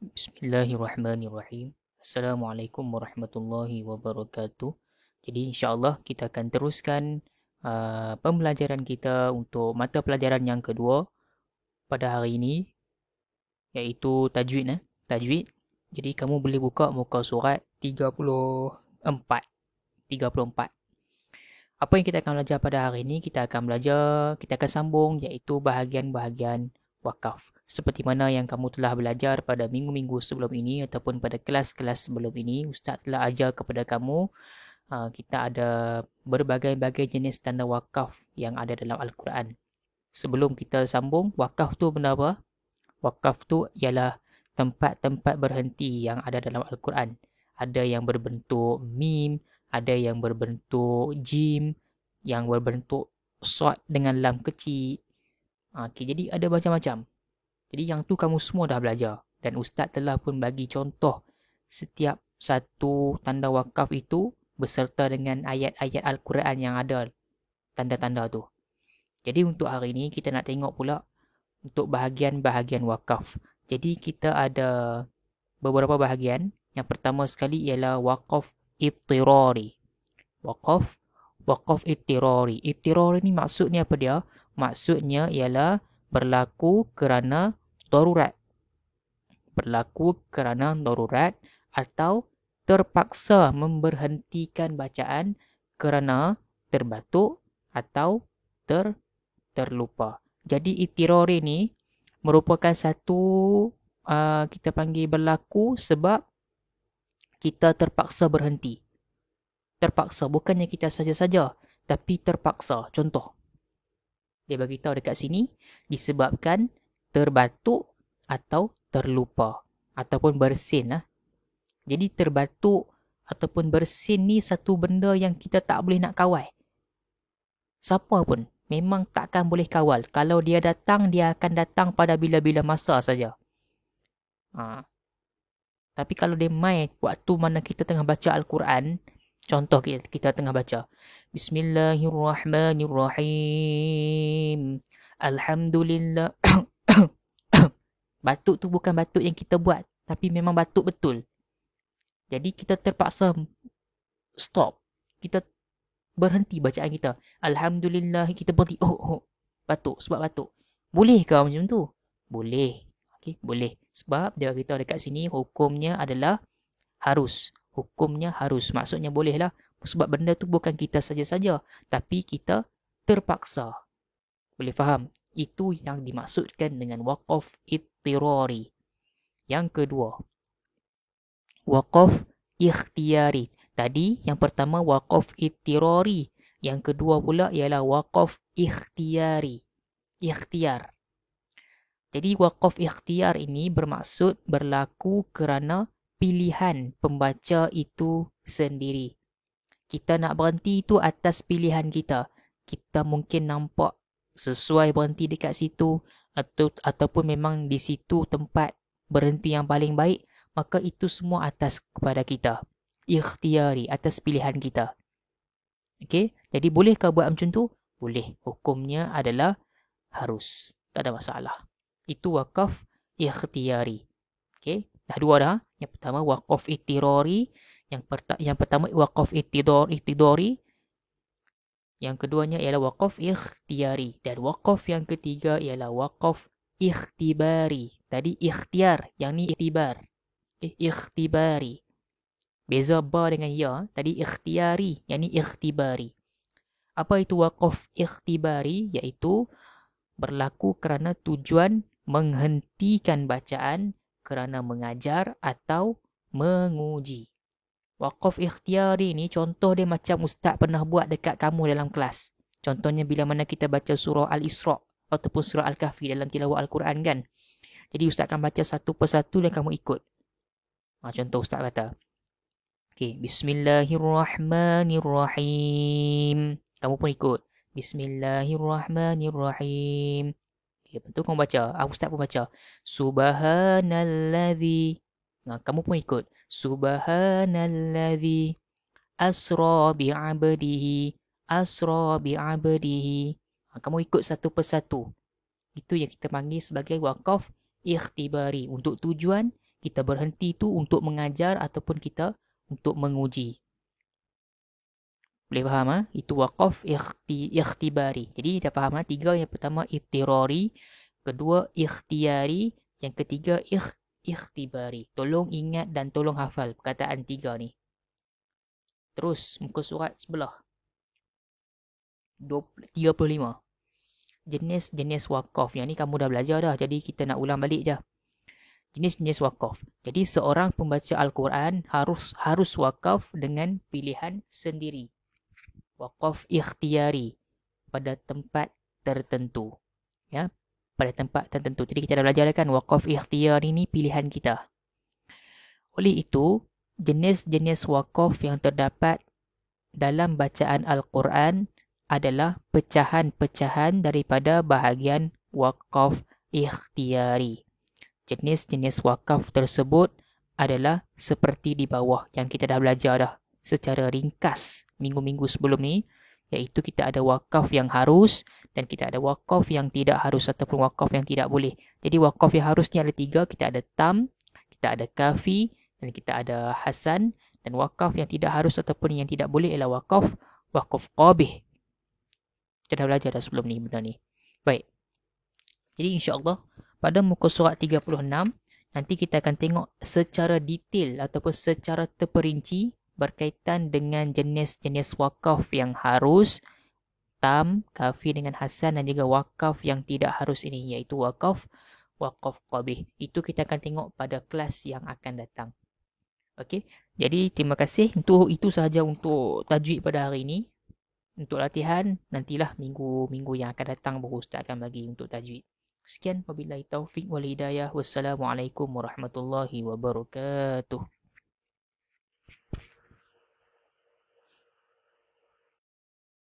Bismillahirrahmanirrahim. Assalamualaikum warahmatullahi wabarakatuh. Jadi insya-Allah kita akan teruskan pembelajaran kita untuk mata pelajaran yang kedua pada hari ini, iaitu tajwid. Tajwid. Jadi kamu boleh buka muka surat 34. 34. Apa yang kita akan belajar pada hari ini? Kita akan sambung iaitu bahagian-bahagian wakaf. Seperti mana yang kamu telah belajar pada minggu-minggu sebelum ini ataupun pada kelas-kelas sebelum ini, Ustaz telah ajar kepada kamu kita ada berbagai-bagai jenis tanda wakaf yang ada dalam Al-Quran. Sebelum kita sambung, wakaf tu benda apa? Wakaf tu ialah tempat-tempat berhenti yang ada dalam Al-Quran. Ada yang berbentuk mim, ada yang berbentuk jim, yang berbentuk sod dengan lam kecil. Jadi ada macam-macam. Jadi yang tu kamu semua dah belajar. Dan Ustaz telah pun bagi contoh setiap satu tanda wakaf itu beserta dengan ayat-ayat Al-Quran yang ada tanda-tanda tu. Jadi untuk hari ini kita nak tengok pula untuk bahagian-bahagian wakaf. Jadi kita ada beberapa bahagian. Yang pertama sekali ialah wakaf ittirari. Wakaf ittirari. Ittirari ni maksudnya apa dia? Maksudnya ialah berlaku kerana darurat. Berlaku kerana darurat atau terpaksa memberhentikan bacaan kerana terbatuk atau terlupa. Jadi ittirari ni merupakan satu kita panggil berlaku sebab kita terpaksa berhenti. Terpaksa, bukannya kita saja-saja, tapi terpaksa. Contoh, dia beritahu dekat sini, disebabkan terbatuk atau terlupa. Ataupun bersin. Jadi terbatuk ataupun bersin ni satu benda yang kita tak boleh nak kawal. Siapa pun memang takkan boleh kawal. Kalau dia datang, dia akan datang pada bila-bila masa saja. Tapi kalau dia main waktu mana kita tengah baca Al-Quran, contoh kita tengah baca Bismillahirrahmanirrahim. Alhamdulillah. Batuk tu bukan batuk yang kita buat, tapi memang batuk betul. Jadi kita terpaksa stop. Kita berhenti bacaan kita. Alhamdulillah, kita berhenti. Batuk, sebab batuk. Boleh ke macam tu? Boleh. Okay, boleh. Sebab dia beritahu dekat sini hukumnya adalah harus. Hukumnya harus. Maksudnya boleh lah. Sebab benda tu bukan kita saja-saja. Tapi kita terpaksa. Boleh faham? Itu yang dimaksudkan dengan waqaf ittirari. Yang kedua, waqaf ikhtiyari. Tadi yang pertama waqaf ittirari. Yang kedua pula ialah waqaf ikhtiyari. Ikhtiar. Jadi waqaf ikhtiar ini bermaksud berlaku kerana pilihan pembaca itu sendiri. Kita nak berhenti itu atas pilihan kita. Kita mungkin nampak sesuai berhenti dekat situ ataupun memang di situ tempat berhenti yang paling baik, maka itu semua atas kepada kita. Ikhtiari, atas pilihan kita. Okey, jadi bolehkah buat macam tu? Boleh. Hukumnya adalah harus. Tak ada masalah. Itu waqaf ikhtiyari. Okey, dah dua dah. Yang pertama waqaf ittirari, yang pertama waqaf ittidari. Yang keduanya ialah waqaf ikhtiyari dan waqaf yang ketiga ialah waqaf ikhtibari. Tadi ikhtiar, yang ni iktibar. Ikhtibari. Beza ba dengan ya, tadi ikhtiyari, yang ni ikhtibari. Apa itu waqaf ikhtibari? Iaitu berlaku kerana tujuan menghentikan bacaan kerana mengajar atau menguji. Waqaf ikhtiyari ni contoh dia macam Ustaz pernah buat dekat kamu dalam kelas. Contohnya bila mana kita baca surah Al-Isra' ataupun surah Al-Kahfi dalam tilawah Al-Quran kan. Jadi Ustaz akan baca satu persatu dan kamu ikut. Contoh Ustaz kata. Okay, Bismillahirrahmanirrahim. Kamu pun ikut. Bismillahirrahmanirrahim. Lepas tu kamu baca. Ustaz pun baca. Subhanalladzi. Kamu pun ikut. Subhanalladzi asra bi'abdihi. Asra bi'abdihi. Kamu ikut satu persatu. Itu yang kita panggil sebagai waqaf ikhtibari. Untuk tujuan Kita berhenti tu untuk mengajar ataupun kita untuk menguji. Boleh faham ha? Itu waqaf ikhtibari. Jadi dah faham ha? 3, yang pertama ittirari, kedua ikhtiyari, yang ketiga ikhtibari. Tolong ingat dan tolong hafal perkataan 3 ni. Terus muka surat sebelah 35. Jenis-jenis waqaf. Yang ni kamu dah belajar dah. Jadi kita nak ulang balik je. Jenis-jenis waqaf. Jadi seorang pembaca Al-Quran harus waqaf dengan pilihan sendiri. Waqaf ikhtiyari pada tempat tertentu. Ya, pada tempat tertentu. Jadi kita dah belajar kan waqaf ikhtiyari ni pilihan kita. Oleh itu, jenis-jenis waqaf yang terdapat dalam bacaan Al-Quran adalah pecahan-pecahan daripada bahagian waqaf ikhtiyari. Jenis-jenis waqaf tersebut adalah seperti di bawah yang kita dah belajar dah secara ringkas minggu-minggu sebelum ni, iaitu kita ada waqaf yang harus dan kita ada waqaf yang tidak harus ataupun waqaf yang tidak boleh. Jadi waqaf yang harus ni ada 3, kita ada tam, kita ada kafi dan kita ada hasan, dan waqaf yang tidak harus ataupun yang tidak boleh ialah waqaf qabih. Kita dah belajar dah sebelum ni benda ni. Baik. Jadi insya-Allah pada muka surat 36 nanti kita akan tengok secara detail ataupun secara terperinci berkaitan dengan jenis-jenis waqaf yang harus, tam, kafi dengan hasan, dan juga waqaf yang tidak harus ini, iaitu waqaf qabih. Itu kita akan tengok pada kelas yang akan datang. Okey. Jadi terima kasih. Itu sahaja untuk tajwid pada hari ini. Untuk latihan nantilah minggu-minggu yang akan datang baru Ustaz akan bagi untuk tajwid. Sekian, wabillahi taufik wal hidayah. Wassalamualaikum warahmatullahi wabarakatuh.